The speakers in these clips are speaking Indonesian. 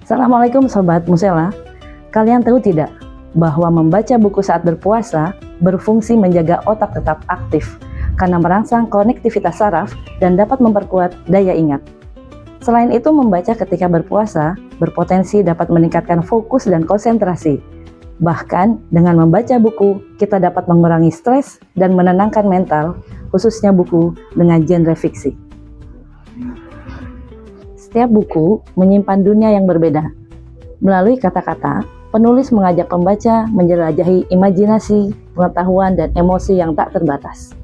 Assalamualaikum Sobat Musela. Kalian tahu tidak bahwa membaca buku saat berpuasa berfungsi menjaga otak tetap aktif karena merangsang konektivitas saraf dan dapat memperkuat daya ingat. Selain itu, membaca ketika berpuasa berpotensi dapat meningkatkan fokus dan konsentrasi. Bahkan dengan membaca buku, kita dapat mengurangi stres dan menenangkan mental, khususnya buku dengan genre fiksi. Setiap buku menyimpan dunia yang berbeda. Melalui kata-kata, penulis mengajak pembaca menjelajahi imajinasi, pengetahuan, dan emosi yang tak terbatas.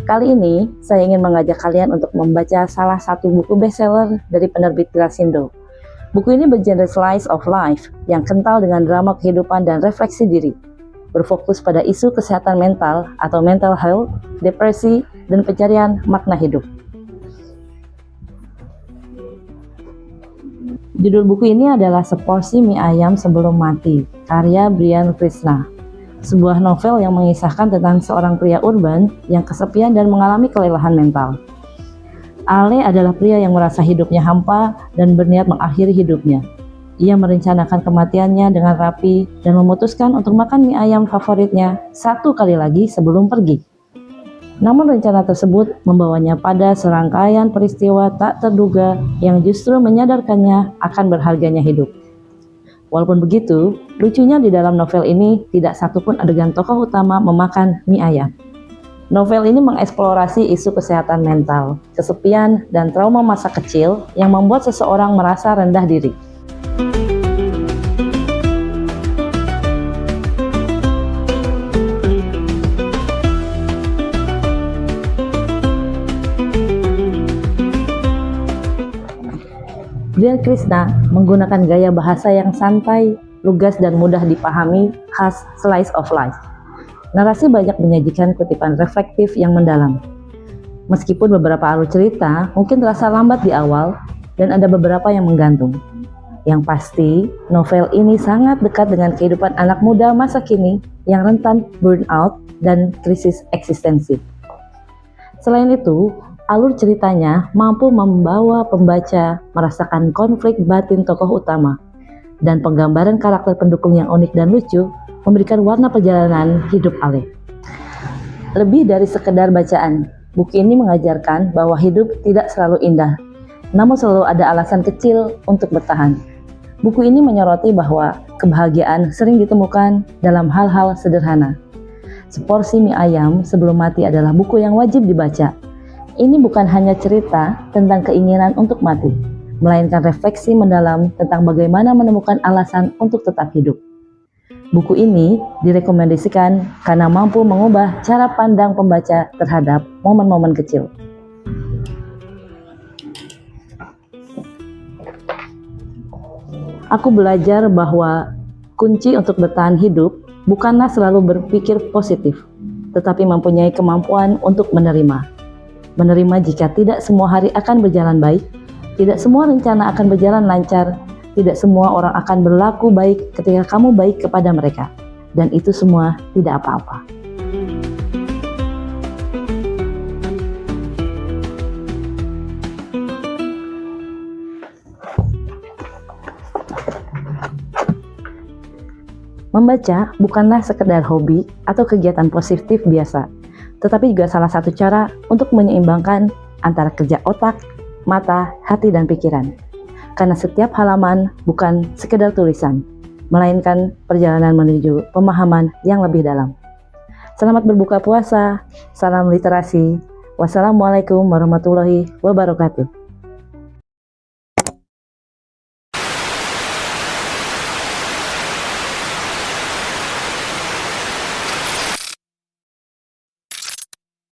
Kali ini, saya ingin mengajak kalian untuk membaca salah satu buku bestseller dari penerbit Grasindo. Buku ini bergenre slice of life yang kental dengan drama kehidupan dan refleksi diri, berfokus pada isu kesehatan mental atau mental health, depresi, dan pencarian makna hidup. Judul buku ini adalah Seporsi Mie Ayam Sebelum Mati, karya Brian Krishna. Sebuah novel yang mengisahkan tentang seorang pria urban yang kesepian dan mengalami kelelahan mental. Ale adalah pria yang merasa hidupnya hampa dan berniat mengakhiri hidupnya. Ia merencanakan kematiannya dengan rapi dan memutuskan untuk makan mie ayam favoritnya satu kali lagi sebelum pergi. Namun rencana tersebut membawanya pada serangkaian peristiwa tak terduga yang justru menyadarkannya akan berharganya hidup. Walaupun begitu, lucunya di dalam novel ini tidak satupun adegan tokoh utama memakan mie ayam. Novel ini mengeksplorasi isu kesehatan mental, kesepian, dan trauma masa kecil yang membuat seseorang merasa rendah diri. Brian Krishna menggunakan gaya bahasa yang santai, lugas, dan mudah dipahami khas slice of life. Narasi banyak menyajikan kutipan reflektif yang mendalam. Meskipun beberapa alur cerita mungkin terasa lambat di awal dan ada beberapa yang menggantung. Yang pasti, novel ini sangat dekat dengan kehidupan anak muda masa kini yang rentan burnout dan krisis eksistensi. Selain itu, alur ceritanya mampu membawa pembaca merasakan konflik batin tokoh utama, dan penggambaran karakter pendukung yang unik dan lucu memberikan warna perjalanan hidup Ale. Lebih dari sekedar bacaan, buku ini mengajarkan bahwa hidup tidak selalu indah, namun selalu ada alasan kecil untuk bertahan. Buku ini menyoroti bahwa kebahagiaan sering ditemukan dalam hal-hal sederhana. Seporsi Mie Ayam Sebelum Mati adalah buku yang wajib dibaca. Ini bukan hanya cerita tentang keinginan untuk mati, melainkan refleksi mendalam tentang bagaimana menemukan alasan untuk tetap hidup. Buku ini direkomendasikan karena mampu mengubah cara pandang pembaca terhadap momen-momen kecil. Aku belajar bahwa kunci untuk bertahan hidup bukanlah selalu berpikir positif, tetapi mempunyai kemampuan untuk menerima. Menerima jika tidak semua hari akan berjalan baik, tidak semua rencana akan berjalan lancar, tidak semua orang akan berlaku baik ketika kamu baik kepada mereka, dan itu semua tidak apa-apa. Membaca bukanlah sekedar hobi atau kegiatan positif biasa, tetapi juga salah satu cara untuk menyeimbangkan antara kerja otak, mata, hati, dan pikiran. Karena setiap halaman bukan sekedar tulisan, melainkan perjalanan menuju pemahaman yang lebih dalam. Selamat berbuka puasa, salam literasi, wassalamualaikum warahmatullahi wabarakatuh.